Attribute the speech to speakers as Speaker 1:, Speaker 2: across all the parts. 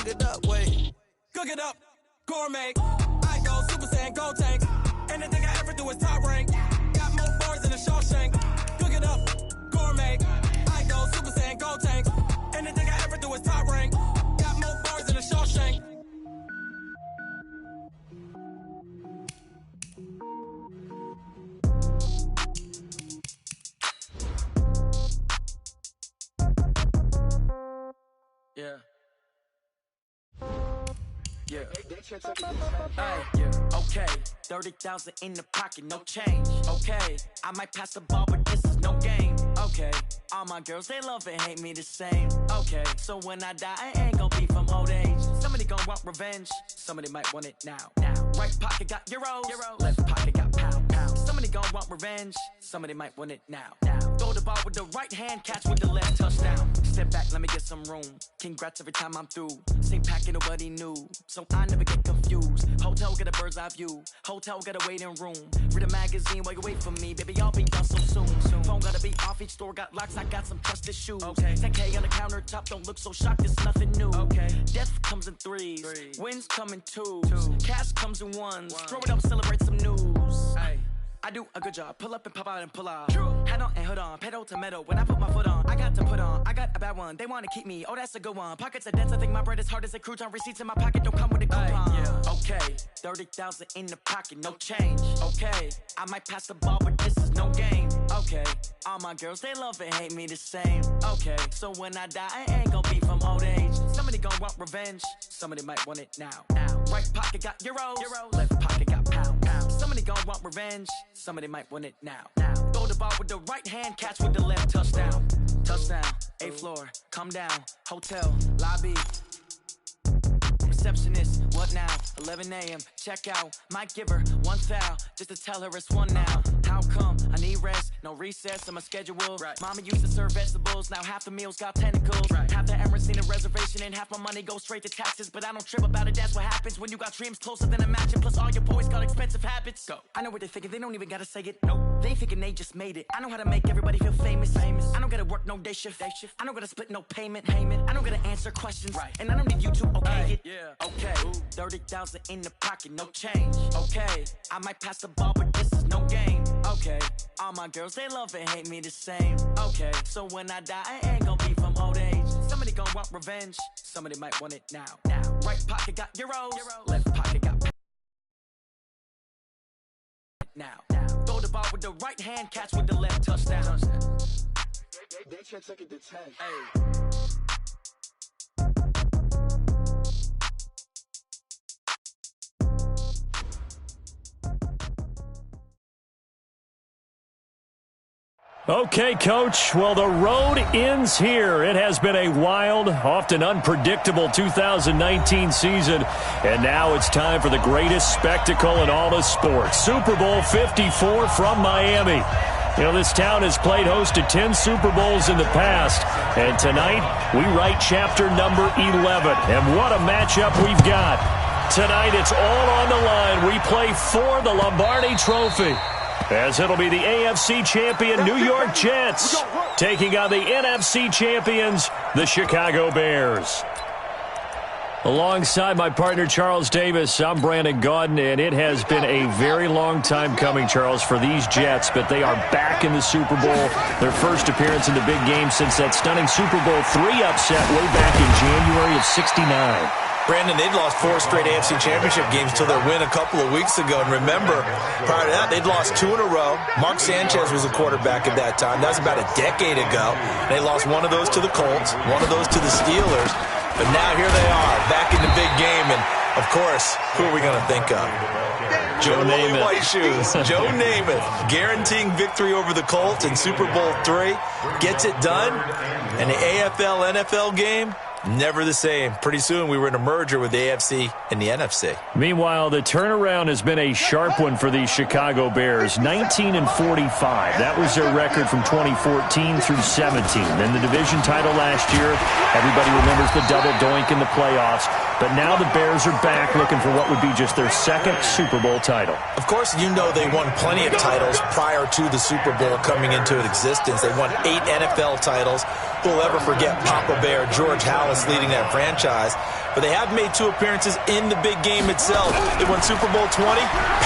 Speaker 1: it up, wait. Cook it up, gourmet. I go Super Saiyan, gold tank. Anything I ever do is top rank. Got more bars than a Shawshank. Cook it up, gourmet. I go Super Saiyan, gold tank. Anything I ever do is top rank. Got more bars than a Shawshank. Yeah. Yeah. Hey, yeah. Okay. 30,000 in the pocket, no change. Okay. I might pass the ball, but this is no game. Okay. All my girls, they love and hate me the same. Okay. So when I die, I ain't gonna be from old age. Somebody gon' want revenge. Somebody might want it now. Right pocket got euros. Left pocket got pound. Somebody gon' want revenge. Somebody might want it now. Throw the ball with the right hand, catch with the left, touchdown. Step back, let me get some room. Congrats every time I'm through. Same packet, nobody knew. So I never get confused. Hotel get a bird's eye view. Hotel get a waiting room. Read a magazine while you wait for me. Baby, I'll be done so soon. Phone gotta be off, each store got locks. I got some trusted shoes. Okay. 10K on the countertop, don't look so shocked, it's nothing new. Okay. Death comes in threes. Wins come in twos. Cash comes in ones. Throw it up, celebrate some news. Hey. I do a good job. Pull up and pop out and pull out. Hat on and hood on. Pedal to metal. When I put my foot on, I got to put on. I got a bad one. They want to keep me. Oh, that's a good one. Pockets are dense. I think my bread is hard as a crouton. Receipts in my pocket don't come with a coupon. Yeah. Okay. 30,000 in the pocket. No change. Okay. I might pass the ball, but this is no game. Okay. All my girls, they love and hate me the same. Okay. So when I die, I ain't gonna be from old age. Somebody gon' want revenge. Somebody might want it now. Right pocket got euros. Left pocket got pound. Somebody gon' want revenge. Somebody might want it now. Throw the ball with the right hand, catch with the left, touchdown. Touchdown, 8th floor, come down, hotel, lobby. Receptionist, what now? 11 a.m., check out. Might give her one foul, just to tell her it's one now. How come? I need rest, no recess on my schedule. Right. Mama used to serve vegetables, now half the meals got tentacles. Right. Half the Emirates need a reservation and half my money goes straight to taxes. But I don't trip about it, that's what happens when you got dreams closer than a matching. Plus all your boys got expensive habits. Go. I know what they're thinking, they don't even gotta say it. Nope. They thinking they just made it. I know how to make everybody feel famous. I don't gotta work no day shift. I don't gotta split no payment. I don't gotta answer questions. Right. And I don't need you to okay it. Yeah. Okay. 30,000 in the pocket, no change. Okay. I might pass the ball, but this is no game. Okay. All my girls, they love and hate me the same. Okay. So when I die, I ain't gonna be from old age. Somebody gon' want revenge. Somebody might want it now. Right pocket got euros. Left pocket got now. Throw the ball with the right hand, catch with the left, touchdown. They should take it to 10. Hey.
Speaker 2: Okay, Coach. Well, the road ends here. It has been a wild, often unpredictable 2019 season, and now it's time for the greatest spectacle in all of sports. Super Bowl 54 from Miami. You know, this town has played host to 10 Super Bowls in the past, and tonight we write chapter number 11. And what a matchup we've got. Tonight it's all on the line. We play for the Lombardi Trophy, as it'll be the AFC champion New York Jets taking on the NFC champions, the Chicago Bears. Alongside my partner Charles Davis, I'm Brandon Gaudin, and it has been a very long time coming, Charles, for these Jets, but they are back in the Super Bowl, their first appearance in the big game since that stunning Super Bowl III upset way back in January of '69.
Speaker 3: Brandon, they'd lost 4 straight AFC Championship games until their win a couple of weeks ago. And remember, prior to that, they'd lost 2 in a row. Mark Sanchez was the quarterback at that time. That was about a decade ago. They lost one of those to the Colts, one of those to the Steelers. But now here they are, back in the big game. And, of course, who are we going to think of? Joe Namath. White shoes. Joe Namath guaranteeing victory over the Colts in Super Bowl III. Gets it done. And the AFL-NFL game, never the same. Pretty soon we were in a merger with the AFC and the NFC.
Speaker 2: Meanwhile, the turnaround has been a sharp one for these Chicago Bears. 19-45. That was their record from 2014 through 17. Then the division title last year. Everybody remembers the double doink in the playoffs. But now the Bears are back looking for what would be just their second Super Bowl title.
Speaker 3: Of course, you know they won plenty of titles prior to the Super Bowl coming into existence. They won 8 NFL titles, people will ever forget Papa Bear, George Halas leading that franchise. But they have made 2 appearances in the big game itself. They won Super Bowl 20,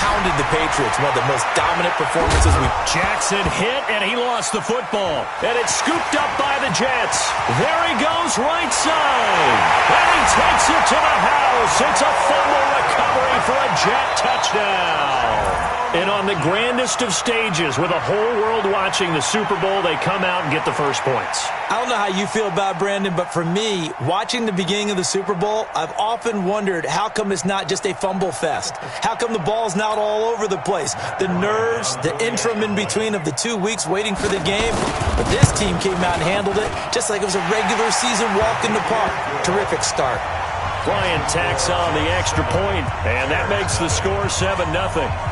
Speaker 3: pounded the Patriots, one of the most dominant performances we've...
Speaker 2: Jackson hit, and he lost the football. And it's scooped up by the Jets. There he goes, right side. And he takes it to the house. It's a fumble recovery for a Jet touchdown. And on the grandest of stages, with the whole world watching the Super Bowl, they come out and get the first points.
Speaker 3: I don't know how you feel about it, Brandon, but for me, watching the beginning of the Super Bowl, I've often wondered how come it's not just a fumble fest? How come the ball's not all over the place? The nerves, the interim in between of the 2 weeks waiting for the game. But this team came out and handled it just like it was a regular season walk in the park. Terrific start.
Speaker 2: Bryant tacks on the extra point, and that makes the score 7-0.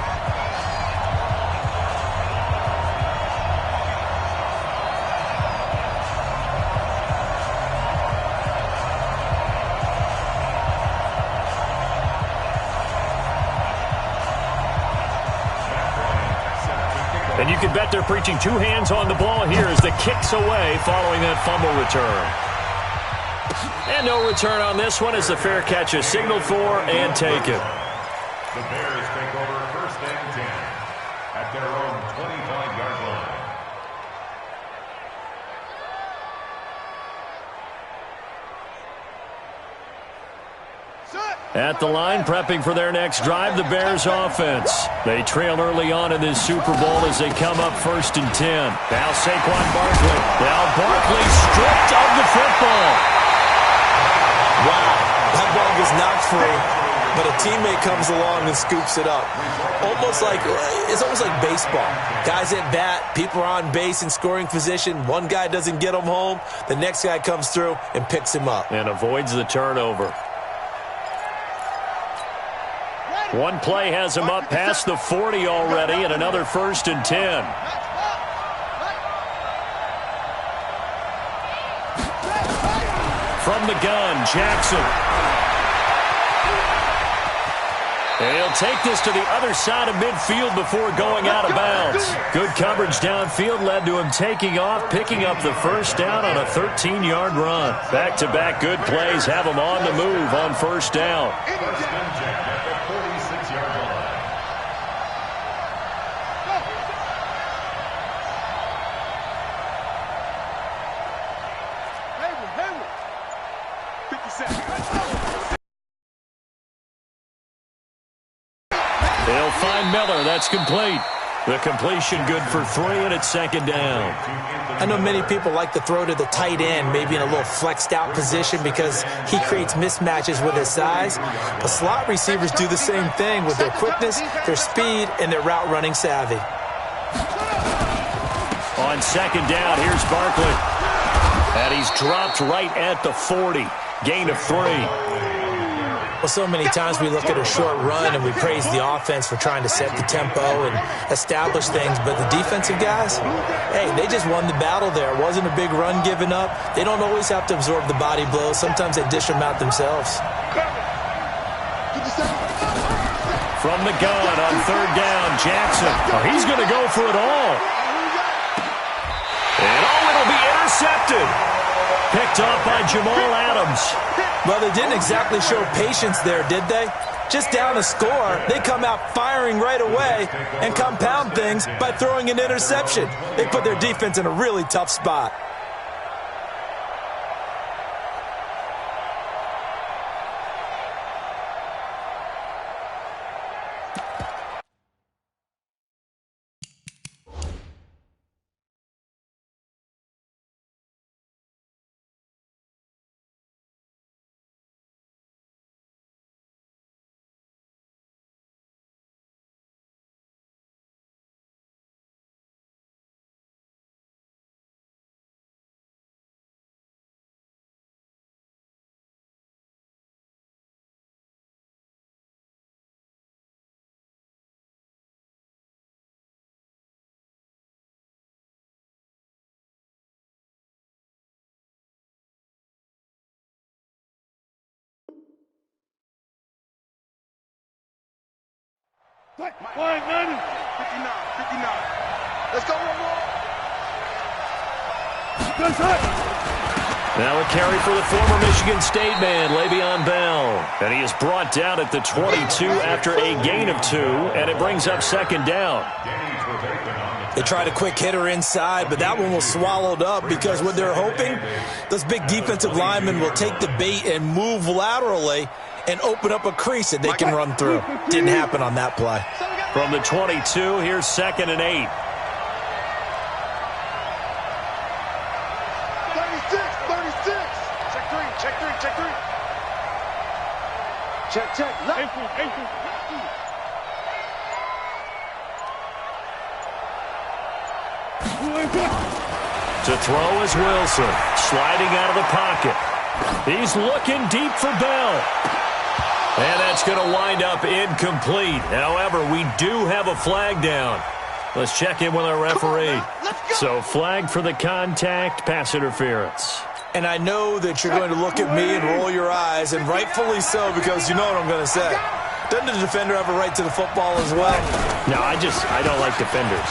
Speaker 2: And you can bet they're preaching 2 hands on the ball here as the kick's away following that fumble return. And no return on this one as the fair catch is signaled for and taken.
Speaker 4: The Bears take over 1st and 10 at their own 25-yard line.
Speaker 2: At the line, prepping for their next drive, the Bears offense. They trail early on in this Super Bowl as they come up 1st and 10. Now Saquon Barkley. Now Barkley stripped of the football.
Speaker 3: Wow, that ball was knocked free, but a teammate comes along and scoops it up. It's almost like baseball. Guys at bat, people are on base in scoring position. One guy doesn't get him home. The next guy comes through and picks him up.
Speaker 2: And avoids the turnover. One play has him up past the 40 already, and another 1st and 10. From the gun, Jackson. He'll take this to the other side of midfield before going out of bounds. Good coverage downfield led to him taking off, picking up the 1st down on a 13-yard run. Back-to-back good plays have him on the move on 1st down. They'll find Miller. That's complete. The completion good for 3, and it's 2nd down.
Speaker 3: I know many people like to throw to the tight end, maybe in a little flexed out position because he creates mismatches with his size. But slot receivers do the same thing with their quickness, their speed, and their route running savvy.
Speaker 2: On 2nd down, here's Barkley. And he's dropped right at the 40. Gain of 3.
Speaker 3: Well, so many times we look at a short run and we praise the offense for trying to set the tempo and establish things, but the defensive guys, hey, they just won the battle there. It wasn't a big run given up. They don't always have to absorb the body blows. Sometimes they dish them out themselves.
Speaker 2: From the gun on 3rd down, Jackson. Oh, he's going to go for it all. And it'll be intercepted. Picked off by Jamal Adams.
Speaker 3: Well, they didn't exactly show patience there, did they? Just down a score, they come out firing right away and compound things by throwing an interception. They put their defense in a really tough spot.
Speaker 5: Flag, man. 59. Let's go one more. Good hit.
Speaker 2: Now a carry for the former Michigan State man, Le'Veon Bell. And he is brought down at the 22 after a gain of 2, and it brings up second down.
Speaker 3: They tried a quick hitter inside, but that one was swallowed up because what they're hoping, those big defensive linemen will take the bait and move laterally and open up a crease that they can run through. Didn't happen on that play.
Speaker 2: From the 22, here's 2nd and 8.
Speaker 5: 36. Check three. Check. Left.
Speaker 2: To throw is Wilson, sliding out of the pocket. He's looking deep for Bell. And that's going to wind up incomplete. However, we do have a flag down. Let's check in with our referee. So flag for the contact, pass interference.
Speaker 3: And I know that you're going to look at me and roll your eyes, and rightfully so, because you know what I'm going to say. Doesn't the defender have a right to the football as well?
Speaker 2: No, I don't like defenders.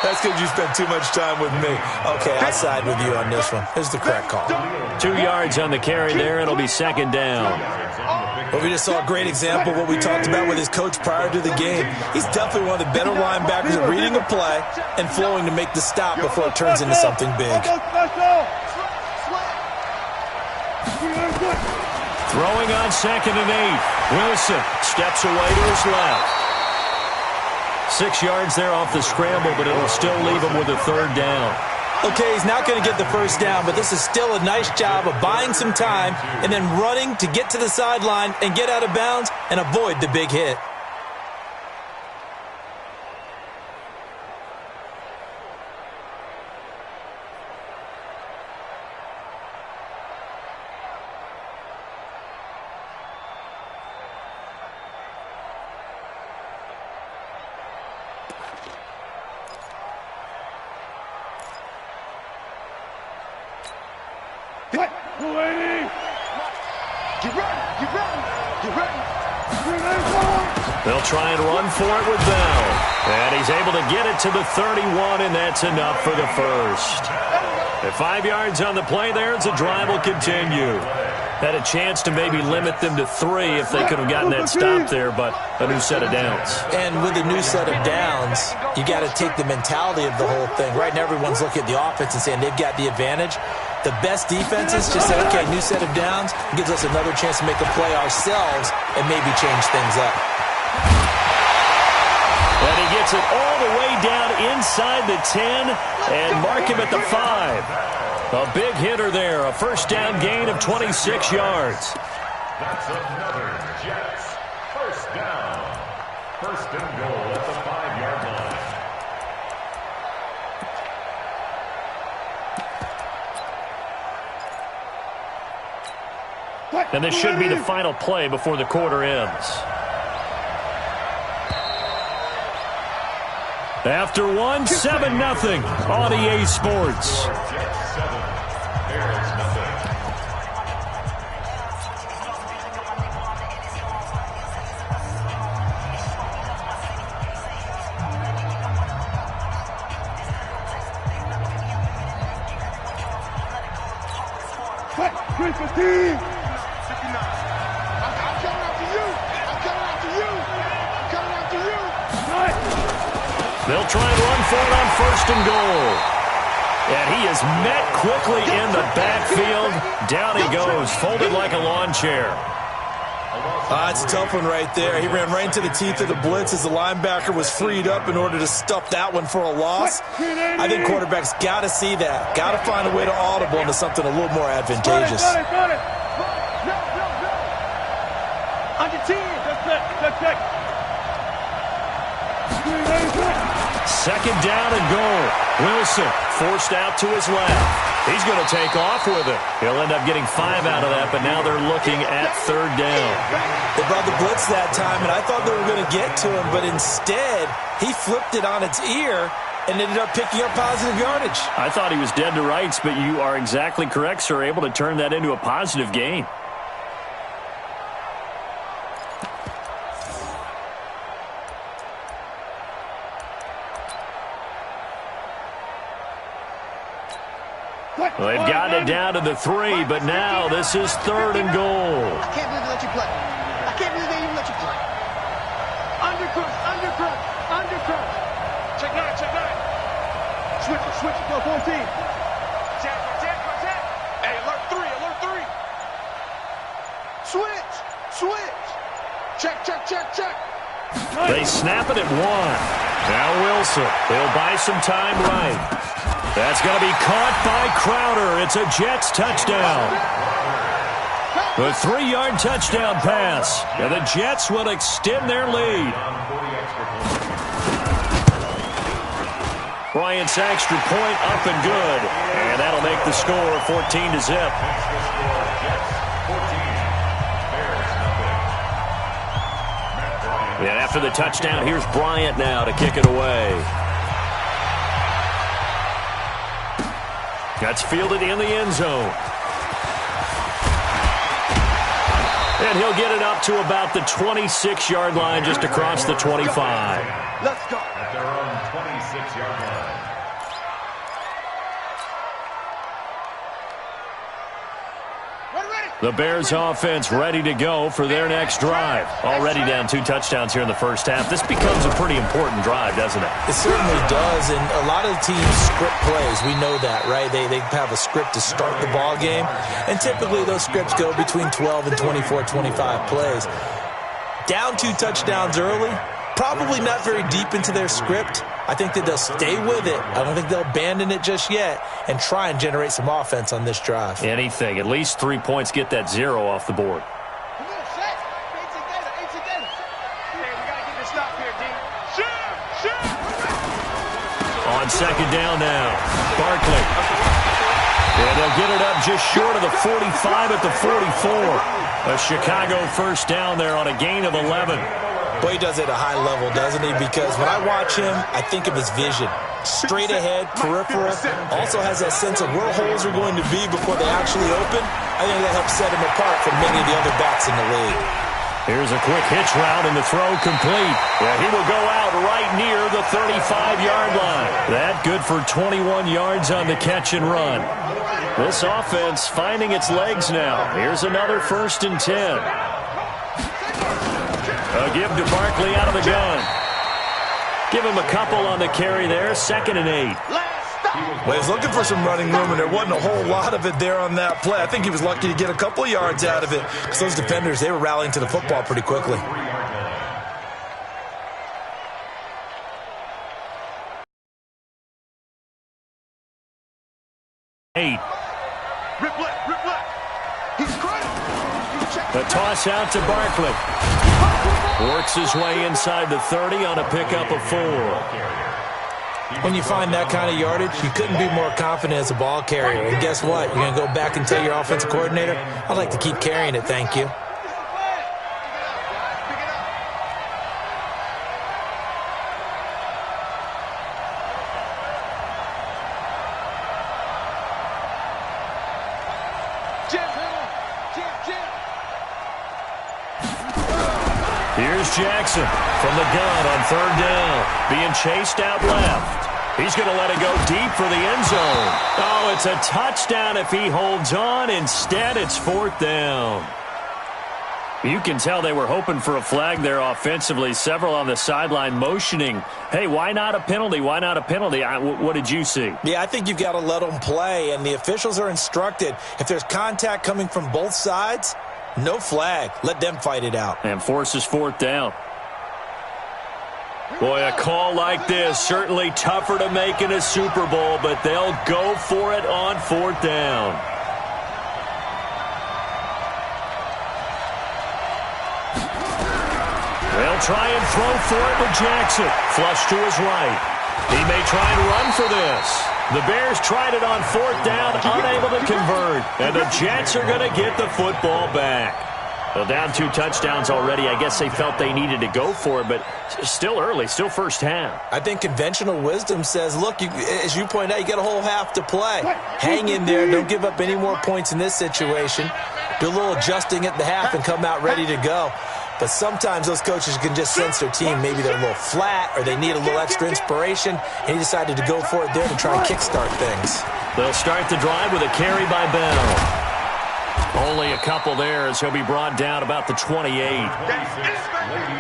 Speaker 3: That's because you spend too much time with me. Okay, I'll side with you on this one. Here's the correct call.
Speaker 2: 2 yards on the carry there. It'll be second down.
Speaker 3: Well, we just saw a great example of what we talked about with his coach prior to the game. He's definitely one of the better linebackers at reading a play and flowing to make the stop before it turns into something big.
Speaker 2: Throwing on 2nd and 8. Wilson steps away to his left. 6 yards there off the scramble, but it'll still leave him with a third down.
Speaker 3: Okay, he's not going to get the first down, but this is still a nice job of buying some time and then running to get to the sideline and get out of bounds and avoid the big hit.
Speaker 2: They'll try and run for it with Bell. And he's able to get it to the 31, and that's enough for the first. At 5 yards on the play there, the drive will continue. Had a chance to maybe limit them to 3 if they could have gotten that stop there, but a new set of downs.
Speaker 3: And with a new set of downs, you got to take the mentality of the whole thing. Right now, everyone's looking at the offense and saying they've got the advantage. The best defenses just say, okay, new set of downs, gives us another chance to make a play ourselves and maybe change things up.
Speaker 2: And he gets it all the way down inside the 10 and mark him at the 5. A big hitter there, a first down gain of 26 yards.
Speaker 4: That's another Jets first down. First and goal at the 5-yard line.
Speaker 2: And this should be the final play before the quarter ends. After one, 7-0 on EA Sports.
Speaker 4: Jets 7, Bears nothing.
Speaker 2: They'll try and run for it on first and goal. And he is met quickly in the backfield. Down he goes, folded like a lawn chair.
Speaker 3: It's a tough one right there. He ran right into the teeth of the blitz as the linebacker was freed up in order to stuff that one for a loss. I think quarterbacks got to see that. Got to find a way to audible into something a little more advantageous.
Speaker 2: Second down and goal. Wilson forced out to his left. He's going to take off with it. He'll end up getting 5 out of that, but now they're looking at third down.
Speaker 3: They brought the blitz that time, and I thought they were going to get to him, but instead he flipped it on its ear and ended up picking up positive yardage.
Speaker 2: I thought he was dead to rights, but you are exactly correct, sir. Able to turn that into a positive gain. Well, they've got now down to the 3, but now this is 3rd and goal.
Speaker 5: I can't believe they let you play. I can't believe they even let you play. Undercross, undercross, undercross. Check 9, check 9. Switch it, go 14. Check. Hey, alert 3. Switch. Check.
Speaker 2: They snap it at 1. Now Wilson. He'll buy some time right. That's going to be caught by Crowder. It's a Jets touchdown. The 3-yard touchdown pass. And the Jets will extend their lead. Bryant's extra point up and good. And that'll make the score 14-0. And after the touchdown, here's Bryant now to kick it away. That's fielded in the end zone. And he'll get it up to about the 26-yard line, just across the 25.
Speaker 5: Let's go.
Speaker 4: At their own 26-yard line.
Speaker 2: The Bears offense ready to go for their next drive. Already down 2 touchdowns here in the first half. This becomes a pretty important drive, doesn't it?
Speaker 3: It certainly does, and a lot of the teams script plays. We know that, right? They have a script to start the ball game, and typically those scripts go between 12 and 24, 25 plays. Down 2 touchdowns early, probably not very deep into their script. I think that they'll stay with it. I don't think they'll abandon it just yet and try and generate some offense on this drive.
Speaker 2: Anything. At least 3 points, get that 0 off the board.
Speaker 5: Come on, set. Ain't together. Hey, we got to get this stop here, D. Shoot.
Speaker 2: On second down now, Barkley. And they'll get it up just short of the 45 at the 44. A Chicago first down there on a gain of 11.
Speaker 3: Boy, he does it at a high level, doesn't he? Because when I watch him, I think of his vision. Straight ahead, peripheral. Also has that sense of where holes are going to be before they actually open. I think that helps set him apart from many of the other backs in the league.
Speaker 2: Here's a quick hitch route and the throw complete. Yeah, he will go out right near the 35-yard line. That good for 21 yards on the catch and run. This offense finding its legs now. Here's another 1st and 10. A give to Barkley out of the gun. Give him a couple on the carry there. 2nd and 8.
Speaker 3: Well, he was looking for some running room, and there wasn't a whole lot of it there on that play. I think he was lucky to get a couple of yards out of it because those defenders, they were rallying to the football pretty quickly.
Speaker 5: Rip left. He's crying.
Speaker 2: The toss out to Barkley. Works his way inside the 30 on a pickup of 4.
Speaker 3: When you find that kind of yardage, you couldn't be more confident as a ball carrier. And guess what? You're going to go back and tell your offensive coordinator, I'd like to keep carrying it, thank you.
Speaker 2: Here's Jackson from the gun on 3rd down. Being chased out left. He's going to let it go deep for the end zone. Oh, it's a touchdown if he holds on. Instead, it's 4th down. You can tell they were hoping for a flag there offensively. Several on the sideline motioning, hey, why not a penalty? Why not a penalty? What did you see?
Speaker 3: Yeah, I think you've got to let them play, and the officials are instructed. If there's contact coming from both sides, no flag. Let them fight it out.
Speaker 2: And forces 4th down. Boy, a call like this, certainly tougher to make in a Super Bowl, but they'll go for it on 4th down. They'll try and throw for it with Jackson. Flush to his right. He may try and run for this. The Bears tried it on 4th down, unable to convert. And the Jets are going to get the football back. Well, down 2 touchdowns already. I guess they felt they needed to go for it, but still early, still first half.
Speaker 3: I think conventional wisdom says, look, as you pointed out, you got a whole half to play. Hang in there. Don't give up any more points in this situation. Do a little adjusting at the half and come out ready to go. But sometimes those coaches can just sense their team. Maybe they're a little flat or they need a little extra inspiration, and he decided to go for it there to try and kickstart things.
Speaker 2: They'll start the drive with a carry by Bell. Only a couple there as he'll be brought down about the 28.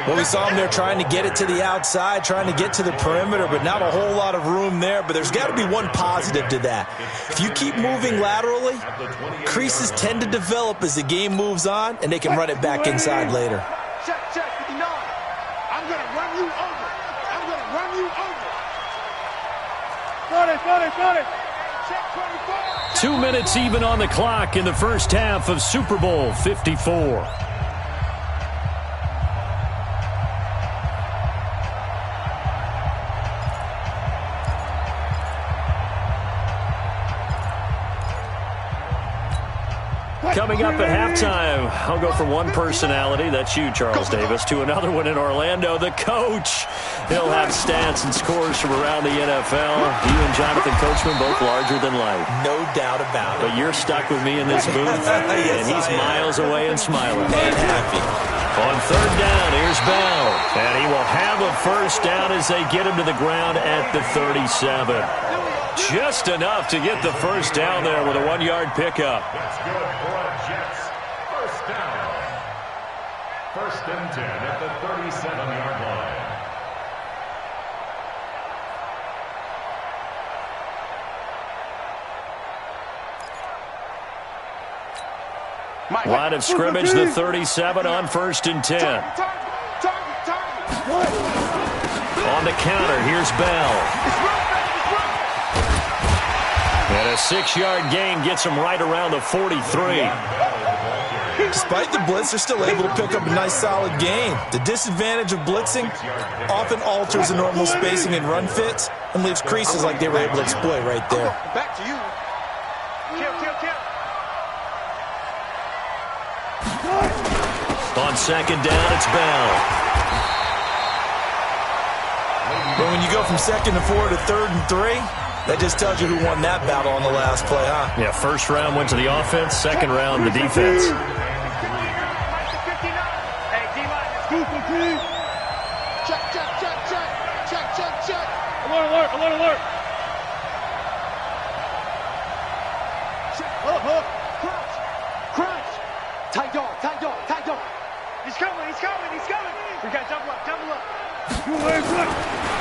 Speaker 3: Well, we saw him there trying to get it to the outside, trying to get to the perimeter, but not a whole lot of room there. But there's got to be one positive to that. If you keep moving laterally, creases tend to develop as the game moves on, and they can run it back inside later.
Speaker 5: Check, 59. I'm going to run you over. I'm going to run you over. Got it. Check 24.
Speaker 2: 2 minutes even on the clock in the first half of Super Bowl 54. Coming up at halftime, I'll go from one personality, that's you, Charles Davis, to another one in Orlando, the coach. He'll have stats and scores from around the NFL. You and Jonathan Coachman both larger than life.
Speaker 3: No doubt about it.
Speaker 2: But you're stuck with me in this booth,
Speaker 3: Yes,
Speaker 2: and he's miles away and smiling.
Speaker 3: And happy.
Speaker 2: On third down, here's Bell. And he will have a first down as they get him to the ground at the 37. Just enough to get the first down there with a 1-yard pickup.
Speaker 4: That's good for a Jets. First down. First and 10 at the 37-yard line.
Speaker 2: Line of scrimmage, the 37 on first and 10. On the counter, here's Bell. And a 6-yard gain gets him right around the 43.
Speaker 3: Despite the blitz, they're still able to pick up a nice, solid gain. The disadvantage of blitzing often alters the normal spacing and run fits and leaves creases like they were able to exploit right there.
Speaker 5: Back to you. Kill.
Speaker 2: On second down, it's Bell.
Speaker 3: But when you go from 2nd and 4 to 3rd and 3, that just tells you who won that battle on the last play, huh?
Speaker 2: Yeah, first round went to the offense, second round the defense.
Speaker 5: Hey, D-line, check. Alert. Crunch. Tight dog. He's coming. We got double up.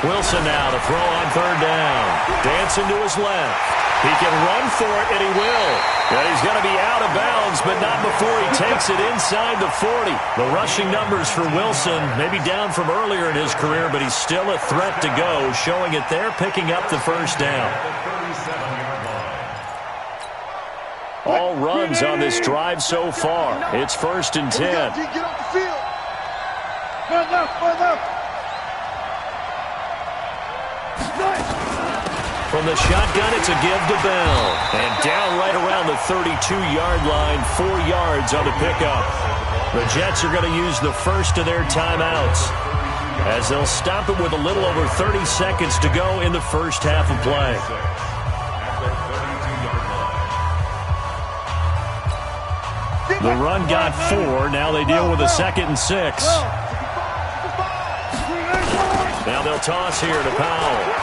Speaker 2: Wilson now to throw on third down. Dancing to his left. He can run for it, and he will. And he's going to be out of bounds, but not before he takes it inside the 40. The rushing numbers for Wilson, maybe down from earlier in his career, but he's still a threat to go, showing it there, picking up the first down. All runs on this drive so far. It's first and 10.
Speaker 5: Get off the field. Go left.
Speaker 2: From the shotgun, it's a give to Bell. And down right around the 32-yard line, 4 yards on the pickup. The Jets are going to use the first of their timeouts as they'll stop it with a little over 30 seconds to go in the first half of play. The run got 4. Now they deal with a 2nd and 6. Now they'll toss here to Powell.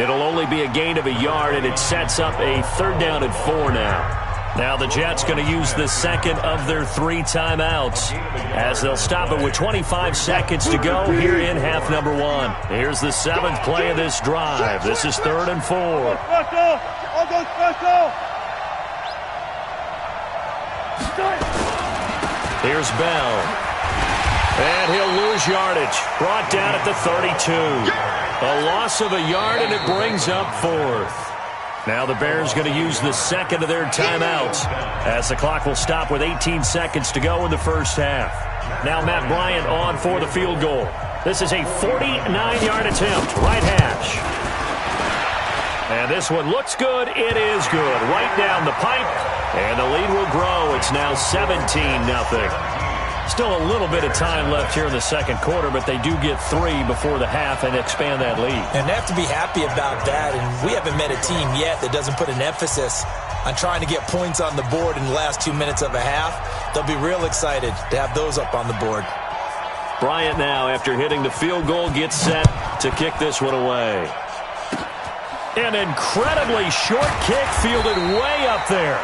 Speaker 2: It'll only be a gain of a yard, and it sets up a third down and 4 now. Now the Jets going to use the second of their 3 timeouts as they'll stop it with 25 seconds to go here in half number 1. Here's the 7th play of this drive. This is 3rd and 4. Here's Bell. And he'll lose yardage. Brought down at the 32. A loss of a yard, and it brings up 4th. Now the Bears going to use the second of their timeouts as the clock will stop with 18 seconds to go in the first half. Now Matt Bryant on for the field goal. This is a 49-yard attempt, right hash. And this one looks good. It is good. Right down the pipe. And the lead will grow. It's now 17-0. Still a little bit of time left here in the second quarter, but they do get 3 before the half and expand that lead.
Speaker 3: And they have to be happy about that, and we haven't met a team yet that doesn't put an emphasis on trying to get points on the board in the last 2 minutes of a half. They'll be real excited to have those up on the board.
Speaker 2: Bryant now, after hitting the field goal, gets set to kick this one away. An incredibly short kick fielded way up there.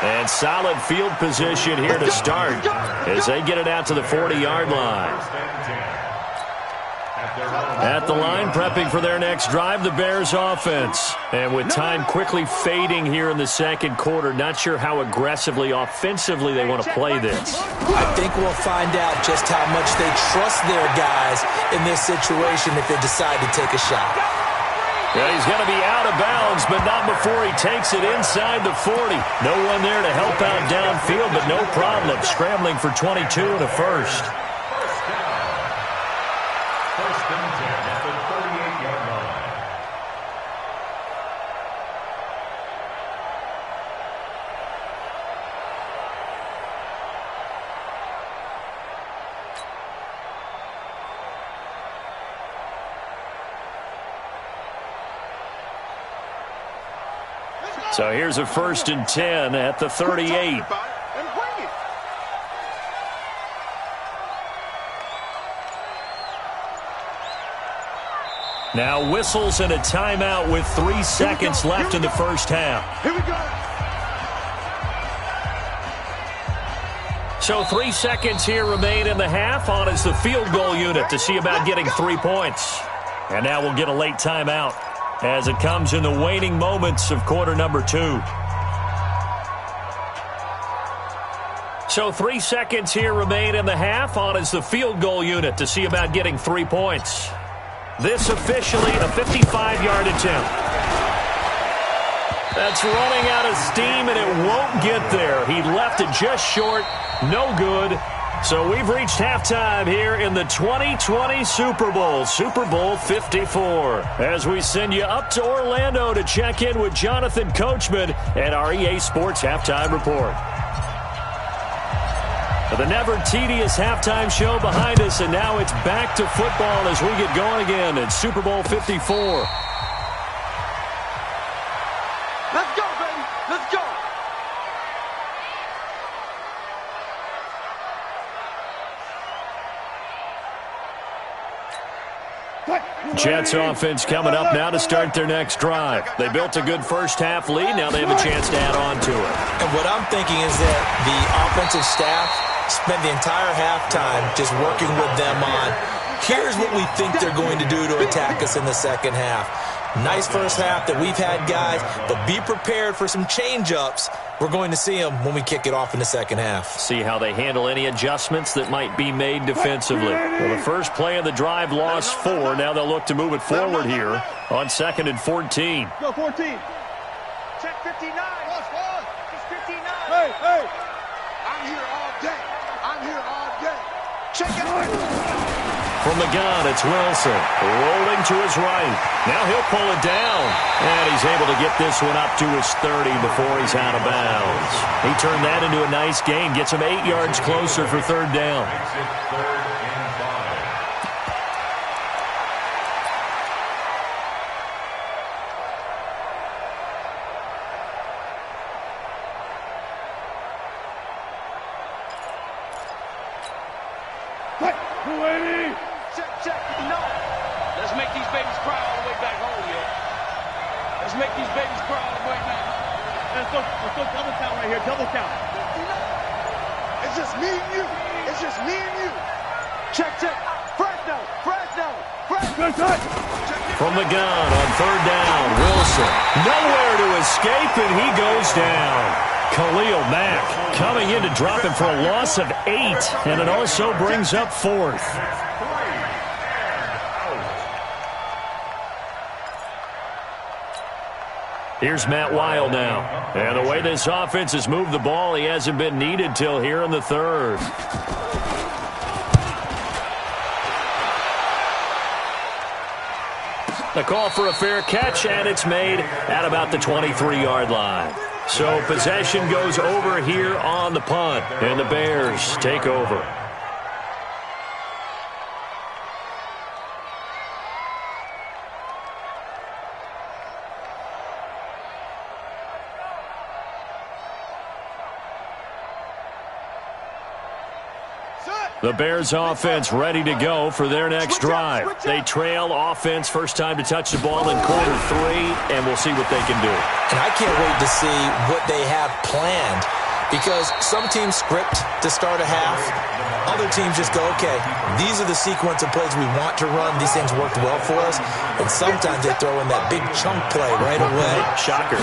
Speaker 2: And solid field position here to start as they get it out to the 40-yard line. At the line, prepping for their next drive, the Bears offense. And with time quickly fading here in the second quarter, not sure how aggressively, offensively they want to play this.
Speaker 3: I think we'll find out just how much they trust their guys in this situation if they decide to take a shot.
Speaker 2: Yeah, he's going to be out of bounds, but not before he takes it inside the 40. No one there to help out downfield, but no problem. Scrambling for 22 and a first.
Speaker 4: First down. First and 10 at the 38-yard line.
Speaker 2: So here's a first and 10 at the 38. Now whistles and a timeout with 3 seconds left in the first half.
Speaker 5: Here we go.
Speaker 2: So 3 seconds here remain in the half. On is the field goal unit to see about getting 3 points. And now we'll get a late timeout as it comes in the waning moments of quarter number 2. So 3 seconds here remain in the half. On is the field goal unit to see about getting 3 points. This officially a 55-yard attempt. That's running out of steam, and it won't get there. He left it just short. No good. So we've reached halftime here in the 2020 Super Bowl, Super Bowl 54. As we send you up to Orlando to check in with Jonathan Coachman and our EA Sports Halftime Report. The never tedious halftime show behind us, and now it's back to football as we get going again in Super Bowl 54.
Speaker 5: Let's go, baby. Let's go.
Speaker 2: Jets offense coming up now to start their next drive. They built a good first half lead. Now they have a chance to add on to it.
Speaker 3: And what I'm thinking is that the offensive staff spent the entire halftime just working with them on, here's what we think they're going to do to attack us in the second half. Nice first half that we've had, guys, but be prepared for some change-ups. We're going to see them when we kick it off in the second half.
Speaker 2: See how they handle any adjustments that might be made defensively. Well, the first play of the drive lost 4. Now they'll look to move it forward here on 2nd and 14.
Speaker 5: Go 14. Check 59. It's 59. Hey, hey. I'm here all day. I'm here all day. Check it out.
Speaker 2: From the gun, it's Wilson. Rolling to his right. Now he'll pull it down. And he's able to get this one up to his 30 before he's out of bounds. He turned that into a nice gain. Gets him 8 yards closer for third down.
Speaker 4: Makes it 3rd and 5.
Speaker 5: Check. No. Let's make these babies cry all the way back home, yo. Let's make these babies cry all the way back. Let's go double count right here. Double count. It's just me and you. It's just me and you. Check. Fresno.
Speaker 2: From the gun on third down, Wilson. Nowhere to escape, and he goes down. Khalil Mack coming in to drop him for a loss of 8, and it also brings up 4th. Here's Matt Weil now. And the way this offense has moved the ball, he hasn't been needed till here in the 3rd. The call for a fair catch, and it's made at about the 23-yard line. So possession goes over here on the punt, and the Bears take over. The Bears offense ready to go for their next drive. They trail offense first time to touch the ball in quarter 3, and we'll see what they can do.
Speaker 3: And I can't wait to see what they have planned, because some teams script to start a half. Other teams just go, okay, these are the sequence of plays we want to run. These things worked well for us. And sometimes they throw in that big chunk play right away.
Speaker 2: Shocker.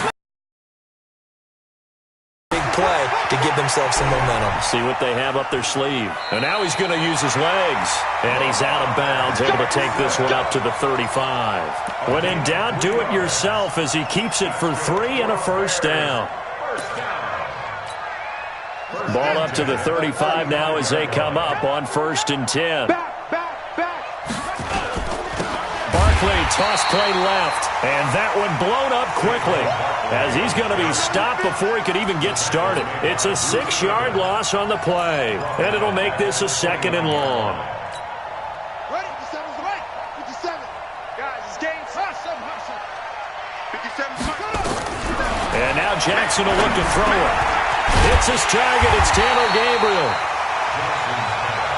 Speaker 3: Play to give themselves some momentum.
Speaker 2: See what they have up their sleeve. And now he's going to use his legs. And he's out of bounds, able to take this one up to the 35. When in doubt, do it yourself as he keeps it for 3 and a first down. Ball up to the 35 now as they come up on 1st and 10. Toss play left, and that one blown up quickly as he's going to be stopped before he could even get started. It's a 6-yard loss on the play, and it'll make this a 2nd and long.
Speaker 5: Ready? 57's right. 57. Guys, it's game. Hustle. 57's right.
Speaker 2: And now Jackson will look to throw it. It's his target. It's Tanner Gabriel.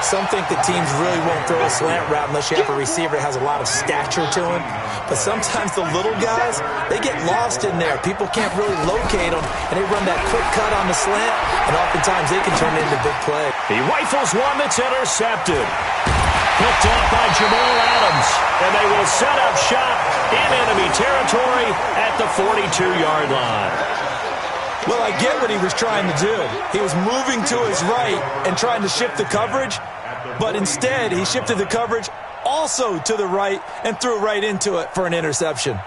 Speaker 3: Some think that teams really won't throw a slant route unless you have a receiver that has a lot of stature to him. But sometimes the little guys, they get lost in there. People can't really locate them, and they run that quick cut on the slant, and oftentimes they can turn it into big play.
Speaker 2: He rifles one that's intercepted. Picked off by Jamal Adams, and they will set up shop in enemy territory at the 42-yard line.
Speaker 3: Well, I get what he was trying to do. He was moving to his right and trying to shift the coverage, but instead he shifted the coverage also to the right and threw right into it for an interception.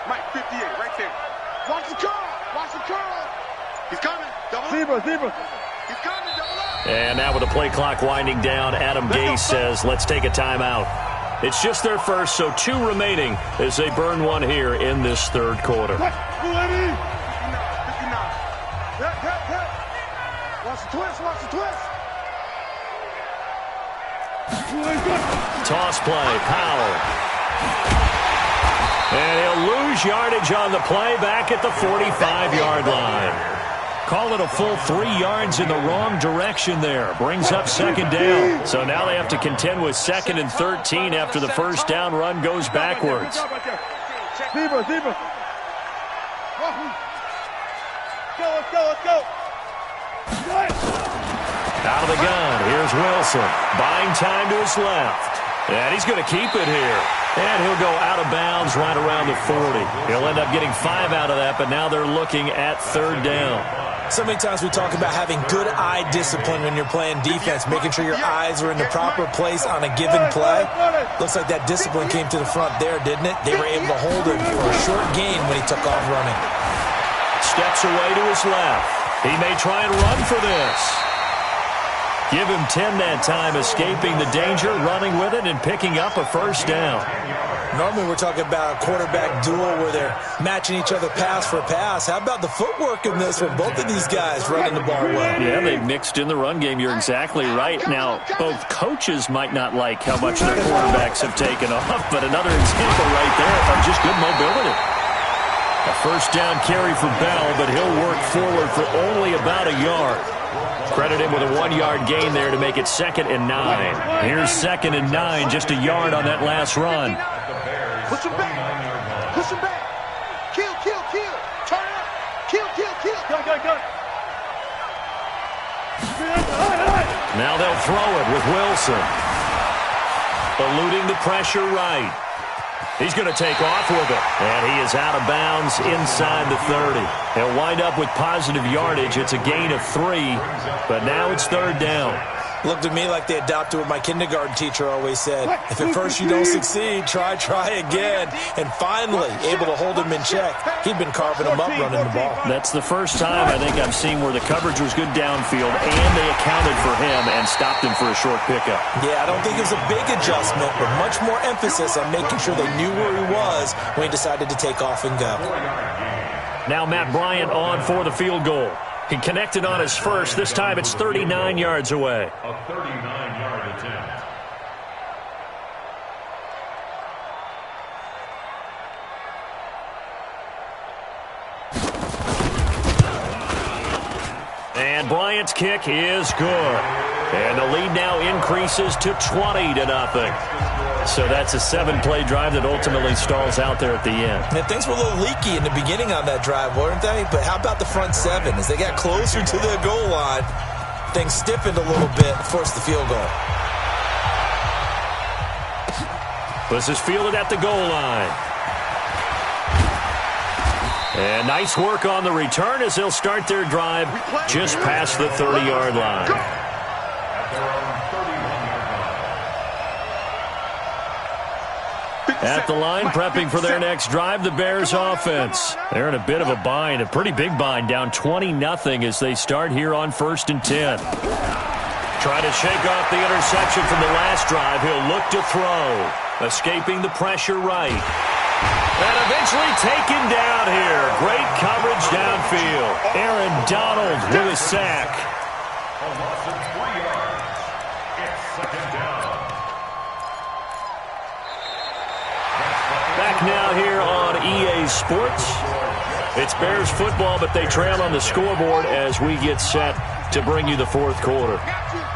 Speaker 5: Mike, 58, right there. Watch the curl. He's coming. Double up. Zebra. He's coming. Double up.
Speaker 2: And now with the play clock winding down, Adam Gase says, let's take a timeout. It's just their first, so 2 remaining as they burn one here in this 3rd quarter.
Speaker 5: 59. Watch the twist.
Speaker 2: Toss play, Powell. And he'll lose yardage on the play back at the 45-yard line. Call it a full 3 yards in the wrong direction there. Brings up 2nd down. So now they have to contend with 2nd and 13 after the first down run goes backwards.
Speaker 5: Zebra. Let's go.
Speaker 2: Out of the gun, here's Wilson. Buying time to his left. And he's going to keep it here. And he'll go out of bounds right around the 40. He'll end up getting 5 out of that, but now they're looking at 3rd down.
Speaker 3: So many times we talk about having good eye discipline when you're playing defense, making sure your eyes are in the proper place on a given play. Looks like that discipline came to the front there, didn't it? They were able to hold him for a short gain when he took off running.
Speaker 2: Steps away to his left. He may try and run for this. Give him 10 that time, escaping the danger, running with it, and picking up a first down.
Speaker 3: Normally we're talking about a quarterback duel where they're matching each other pass for pass. How about the footwork in this from both of these guys running the ball well?
Speaker 2: Yeah, they've mixed in the run game. You're exactly right. Now, both coaches might not like how much their quarterbacks have taken off, but another example right there of just good mobility. A first down carry for Bell, but he'll work forward for only about a yard. Credit him with a 1-yard gain there to make it 2nd and 9. Here's 2nd and 9, just a yard on that last run.
Speaker 5: Push him back. Kill. Turn up. Kill. Go.
Speaker 2: Now they'll throw it with Wilson. Eluding the pressure right. He's going to take off with it. And he is out of bounds inside the 30. He'll wind up with positive yardage. It's a gain of 3, but now it's 3rd down.
Speaker 3: Looked at me like they adopted what my kindergarten teacher always said. If at first you don't succeed, try again. And finally, able to hold him in check. He'd been carving him up running the ball.
Speaker 2: That's the first time I think I've seen where the coverage was good downfield and they accounted for him and stopped him for a short pickup.
Speaker 3: Yeah, I don't think it was a big adjustment, but much more emphasis on making sure they knew where he was when he decided to take off and go.
Speaker 2: Now Matt Bryant on for the field goal. He connected on his first. This time it's 39 yards away.
Speaker 4: A 39-yard attempt.
Speaker 2: And Bryant's kick is good. And the lead now increases to 20-0. So that's a 7-play drive that ultimately stalls out there at the end.
Speaker 3: And things were a little leaky in the beginning on that drive, weren't they? But how about the front seven? As they got closer to the goal line, things stiffened a little bit, forced the field goal.
Speaker 2: This is fielded at the goal line. And nice work on the return as they'll start their drive just past the 30-yard line. At the line, prepping for their next drive, the Bears offense. They're in a bit of a bind, a pretty big bind, down 20-0 as they start here on 1st and 10. Try to shake off the interception from the last drive. He'll look to throw, escaping the pressure right. And eventually taken down here. Great coverage downfield. Aaron Donald with a sack.
Speaker 4: A loss of 3 yards. It's 2nd down.
Speaker 2: Back now here on EA Sports. It's Bears football, but they trail on the scoreboard as we get set to bring you the 4th quarter.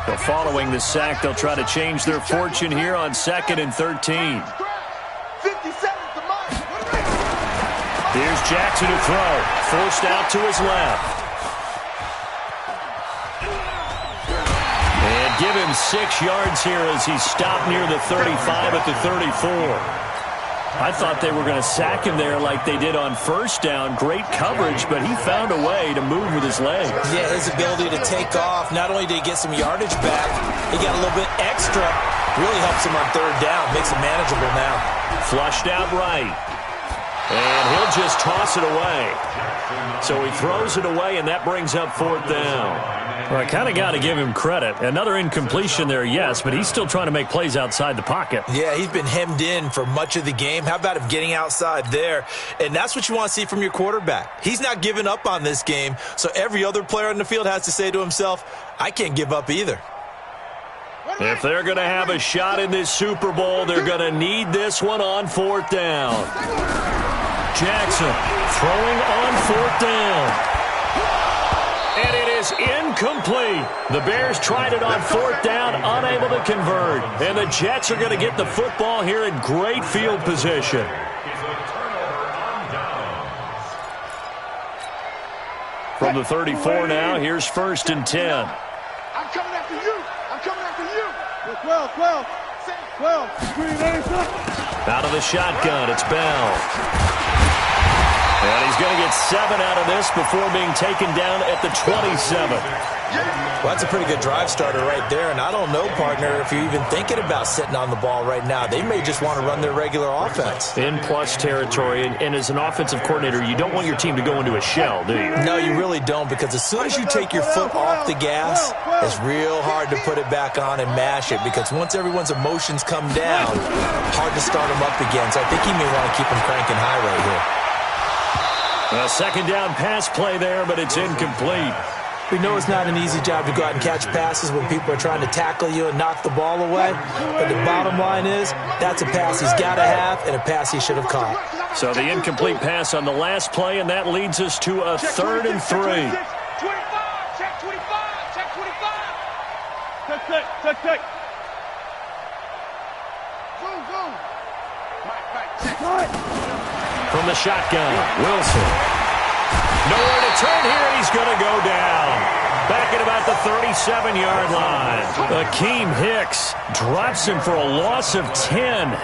Speaker 2: So following the sack, they'll try to change their fortune here on 2nd and 13. Here's Jackson to throw. Forced out to his left. And give him 6 yards here as he stopped near the 35 at the 34. I thought they were going to sack him there like they did on 1st down. Great coverage, but he found a way to move with his legs.
Speaker 3: Yeah, his ability to take off. Not only did he get some yardage back, he got a little bit extra. Really helps him on 3rd down. Makes it manageable now.
Speaker 2: Flushed out right. And he'll just toss it away. So he throws it away, and that brings up 4th down. Well, I kind of got to give him credit. Another incompletion there, yes, but he's still trying to make plays outside the pocket.
Speaker 3: Yeah, he's been hemmed in for much of the game. How about him getting outside there? And that's what you want to see from your quarterback. He's not giving up on this game, so every other player on the field has to say to himself, I can't give up either.
Speaker 2: If they're going to have a shot in this Super Bowl, they're going to need this one on 4th down. Jackson throwing on 4th down. And it is incomplete. The Bears tried it on 4th down, unable to convert. And the Jets are going to get the football here in great field position. From the 34 now, here's 1st and 10.
Speaker 5: I'm coming after you. I'm coming after you. 12. 12.
Speaker 2: Out of the shotgun, it's Bell. And he's going to get 7 out of this before being taken down at the 27.
Speaker 3: Well, that's a pretty good drive starter right there. And I don't know, partner, if you're even thinking about sitting on the ball right now. They may just want to run their regular offense.
Speaker 2: In plus territory. And as an offensive coordinator, you don't want your team to go into a shell, do you?
Speaker 3: No, you really don't, because as soon as you take your foot off the gas, it's real hard to put it back on and mash it, because once everyone's emotions come down, hard to start them up again. So I think he may want to keep them cranking high right here.
Speaker 2: A 2nd down pass play there, but it's incomplete.
Speaker 3: We know it's not an easy job to go out and catch passes when people are trying to tackle you and knock the ball away. But the bottom line is, that's a pass he's got to have and a pass he should have caught.
Speaker 2: So the incomplete pass on the last play, and that leads us to a 3rd and 3.
Speaker 5: 25. Check 25. Check. Zoom. Right.
Speaker 2: From the shotgun, Wilson. Nowhere to turn here, and he's going to go down. Back at about the 37-yard line. Akeem Hicks drops him for a loss of 10,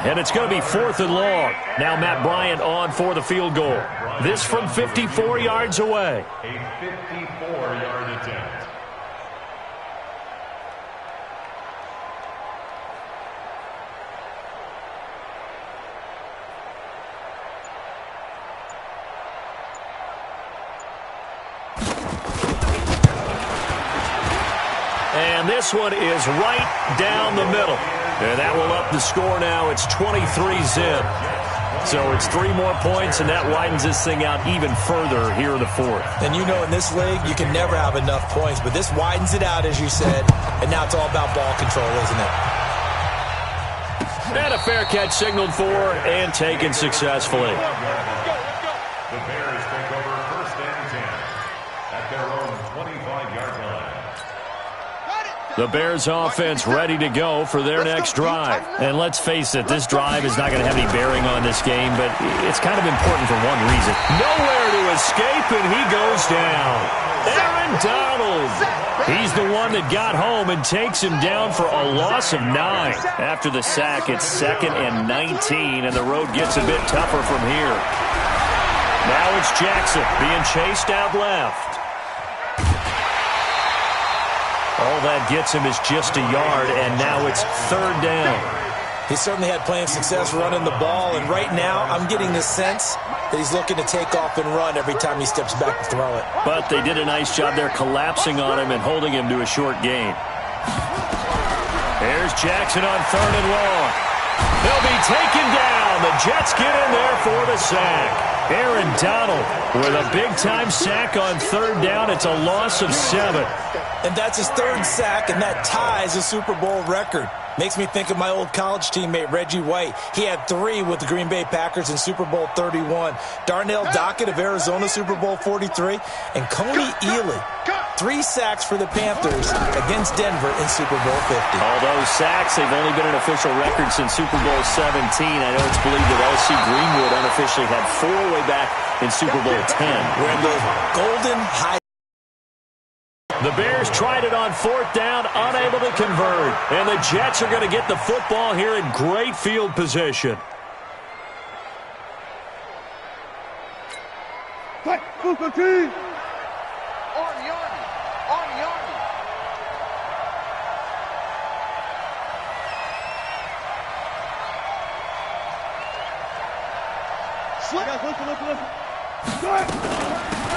Speaker 2: and it's going to be 4th and long. Now Matt Bryant on for the field goal. This from 54 yards away.
Speaker 4: A 54-yard attempt.
Speaker 2: this one is right down the middle. And that will up the score now. It's 23-zip. So it's 3 more points, and that widens this thing out even further here in the fourth.
Speaker 3: And you know in this league, you can never have enough points, but this widens it out, as you said, and now it's all about ball control, isn't it?
Speaker 2: And a fair catch signaled for and taken successfully.
Speaker 4: The Bears take over 1st and 10 at their own 25-yard line.
Speaker 2: The Bears offense ready to go for their next drive. And let's face it, this drive is not going to have any bearing on this game, but it's kind of important for one reason. Nowhere to escape, and he goes down. Aaron Donald. He's the one that got home and takes him down for a loss of 9. After the sack, it's 2nd and 19, and the road gets a bit tougher from here. Now it's Jackson being chased out left. All that gets him is just a yard, and now it's 3rd down.
Speaker 3: He certainly had plenty of success running the ball, and right now I'm getting the sense that he's looking to take off and run every time he steps back to throw it.
Speaker 2: But they did a nice job there collapsing on him and holding him to a short gain. There's Jackson on 3rd and long. They'll be taken down. The Jets get in there for the sack. Aaron Donald with a big-time sack on 3rd down. It's a loss of 7.
Speaker 3: And that's his 3rd sack, and that ties a Super Bowl record. Makes me think of my old college teammate, Reggie White. He had 3 with the Green Bay Packers in Super Bowl 31. Darnell Dockett of Arizona, Super Bowl 43. And Coney Ely, 3 sacks for the Panthers against Denver in Super Bowl 50.
Speaker 2: All those sacks, they've only been an official record since Super Bowl 17. I know it's believed that L.C. Greenwood unofficially had 4 way back in Super Bowl 10.
Speaker 3: Wearing those golden high.
Speaker 2: The Bears tried it on 4th down, unable to convert. And the Jets are going to get the football here in great field position.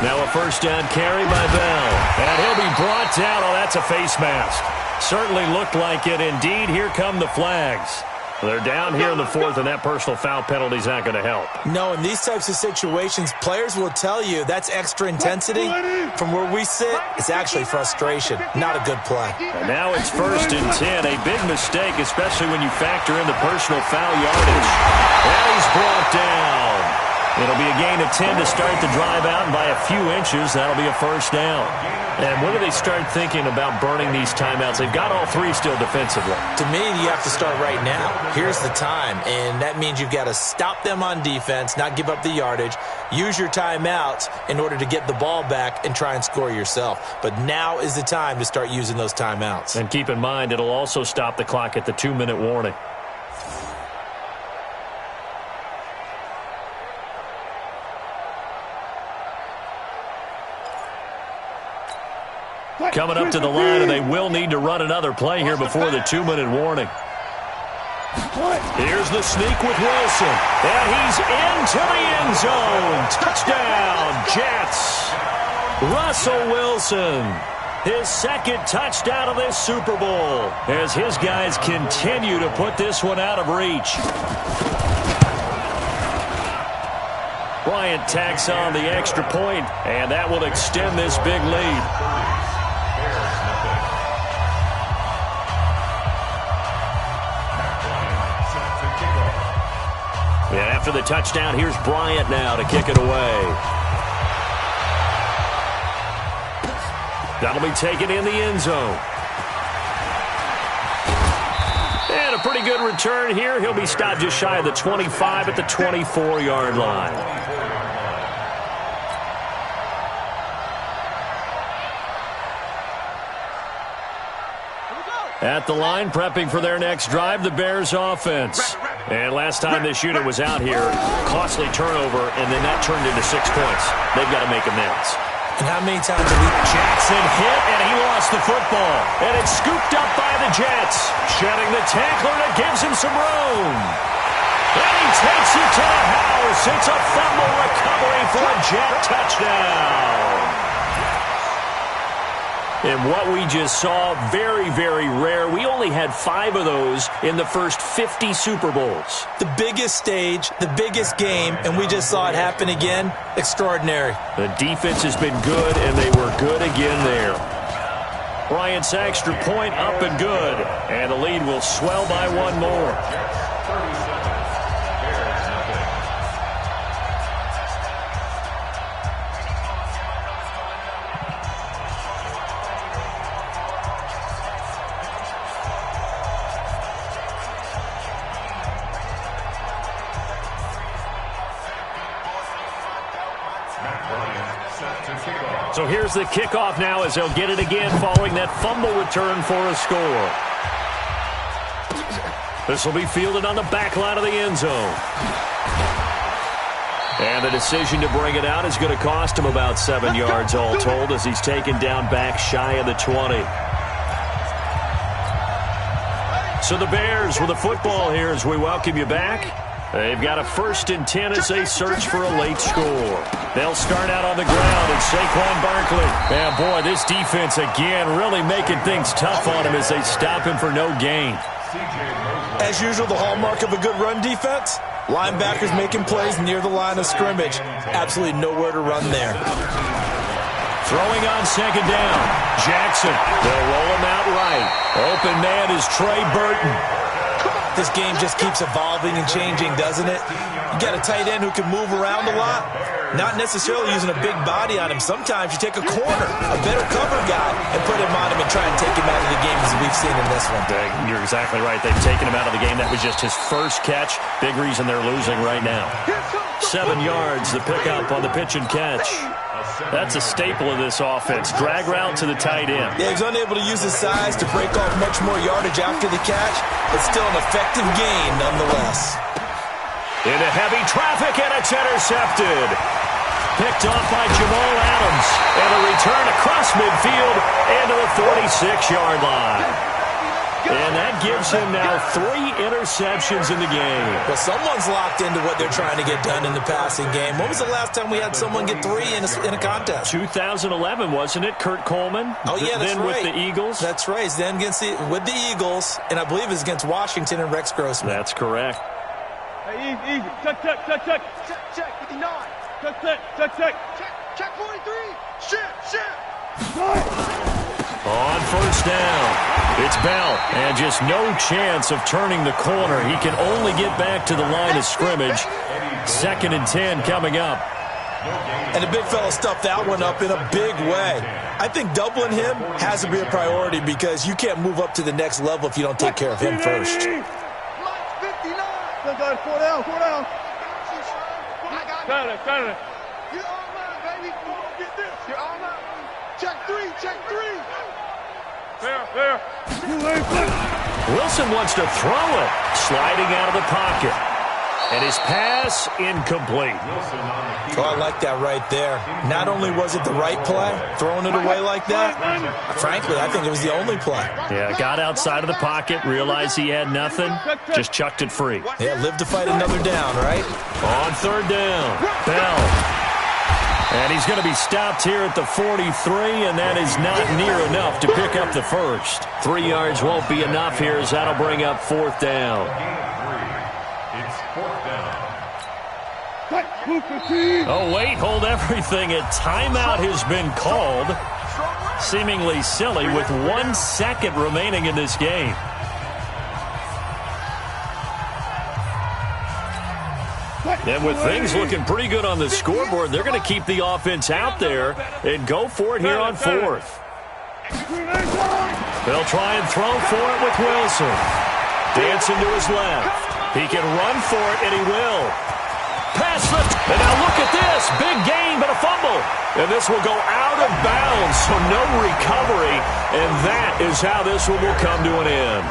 Speaker 2: Now a 1st down carry by Bell. And he'll be brought down. Oh, that's a face mask. Certainly looked like it. Indeed, here come the flags. They're down here in the 4th, and that personal foul penalty is not going to help.
Speaker 3: No, in these types of situations, players will tell you that's extra intensity. From where we sit, it's actually frustration. Not a good play.
Speaker 2: And now it's 1st and 10. A big mistake, especially when you factor in the personal foul yardage. And he's brought down. It'll be a gain of 10 to start the drive out, and by a few inches, that'll be a 1st down. And when do they start thinking about burning these timeouts? They've got all 3 still defensively.
Speaker 3: To me, you have to start right now. Here's the time, and that means you've got to stop them on defense, not give up the yardage, use your timeouts in order to get the ball back and try and score yourself. But now is the time to start using those timeouts.
Speaker 2: And keep in mind, it'll also stop the clock at the 2-minute warning. Coming up to the line, and they will need to run another play here before the 2-minute warning. Here's the sneak with Wilson, and he's into the end zone. Touchdown, Jets. Russell Wilson, his 2nd touchdown of this Super Bowl, as his guys continue to put this one out of reach. Bryant tacks on the extra point, and that will extend this big lead. And after the touchdown, here's Bryant now to kick it away. That'll be taken in the end zone. And a pretty good return here. He'll be stopped just shy of the 25 at the 24-yard line. At the line, prepping for their next drive, the Bears offense. And last time this unit was out here, costly turnover, and then that turned into 6 points. They've got to make amends.
Speaker 3: And how many times have we...
Speaker 2: Jackson hit, and he lost the football. And it's scooped up by the Jets. Shedding the tackler, and it gives him some room. And he takes it to the house. It's a fumble recovery for a Jet touchdown. And what we just saw, very, very rare. We only had 5 of those in the first 50 Super Bowls.
Speaker 3: The biggest stage, the biggest game, and we just saw it happen again. Extraordinary.
Speaker 2: The defense has been good, and they were good again there. Bryant's extra point up and good. And the lead will swell by 1 more. So here's the kickoff now as they'll get it again following that fumble return for a score. This will be fielded on the back line of the end zone. And the decision to bring it out is going to cost him about 7 yards all told as he's taken down back shy of the 20. So the Bears with the football here as we welcome you back. They've got a 1st and 10 as they search for a late score. They'll start out on the ground at Saquon Barkley. And boy, this defense again really making things tough on him as they stop him for no gain.
Speaker 3: As usual, the hallmark of a good run defense, linebackers making plays near the line of scrimmage. Absolutely nowhere to run there.
Speaker 2: Throwing on 2nd down. Jackson. They'll roll him out right. Open man is Trey Burton.
Speaker 3: This game just keeps evolving and changing, doesn't it? You got a tight end who can move around a lot, not necessarily using a big body on him. Sometimes you take a corner, a better cover guy, and put him on him and try and take him out of the game as we've seen in this one.
Speaker 2: You're exactly right. They've taken him out of the game. That was just his first catch. Big reason they're losing right now. 7 yards, the pickup on the pitch and catch. That's a staple of this offense. Drag route to the tight end.
Speaker 3: Yeah, he's unable to use his size to break off much more yardage after the catch, but still an effective gain nonetheless.
Speaker 2: Into heavy traffic, and it's intercepted. Picked off by Jamal Adams. And a return across midfield into the 46-yard line. And that gives him now 3 interceptions in the game.
Speaker 3: Well, someone's locked into what they're trying to get done in the passing game. When was the last time we had someone get 3 in a contest?
Speaker 2: 2011, wasn't it? Kurt Coleman?
Speaker 3: Oh, yeah, that's
Speaker 2: then
Speaker 3: right.
Speaker 2: With the Eagles?
Speaker 3: That's right. Then with the Eagles, and I believe it's against Washington and Rex Grossman.
Speaker 2: That's correct.
Speaker 5: Hey, easy. Check. Check, 59. Check. Check, 43. Shit.
Speaker 2: On 1st down, it's Bell, and just no chance of turning the corner. He can only get back to the line of scrimmage. 2nd and 10 coming up.
Speaker 3: And the big fella stuffed that one up in a big way. I think doubling him has to be a priority because you can't move up to the next level if you don't take care of him first.
Speaker 5: 59. Four down. Got it. You're all mine, baby. Get this. You're all mine. Check 3. Fair.
Speaker 2: Wilson wants to throw it. Sliding out of the pocket. And his pass incomplete.
Speaker 3: Oh, I like that right there. Not only was it the right play, throwing it away like that, frankly, I think it was the only play.
Speaker 2: Yeah, got outside of the pocket, realized he had nothing, just chucked it free.
Speaker 3: Yeah, live to fight another down, right?
Speaker 2: On 3rd down, Bell. And he's going to be stopped here at the 43, and that is not near enough to pick up the first. 3 yards won't be enough here as that'll bring up 4th down.
Speaker 4: It's 4th down.
Speaker 2: Oh, wait, hold everything. A timeout has been called. Seemingly silly with 1 second remaining in this game. And with things looking pretty good on the scoreboard, they're going to keep the offense out there and go for it here on 4th. They'll try and throw for it with Wilson. Dancing to his left. He can run for it, and he will. Pass lift. And now look at this. Big gain, but a fumble. And this will go out of bounds, so no recovery. And that is how this one will come to an end.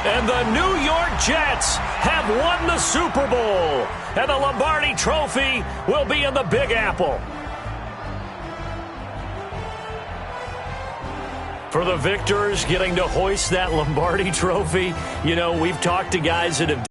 Speaker 2: And the New York Jets have won the Super Bowl. And the Lombardi Trophy will be in the Big Apple. For the victors getting to hoist that Lombardi Trophy, you know, we've talked to guys that have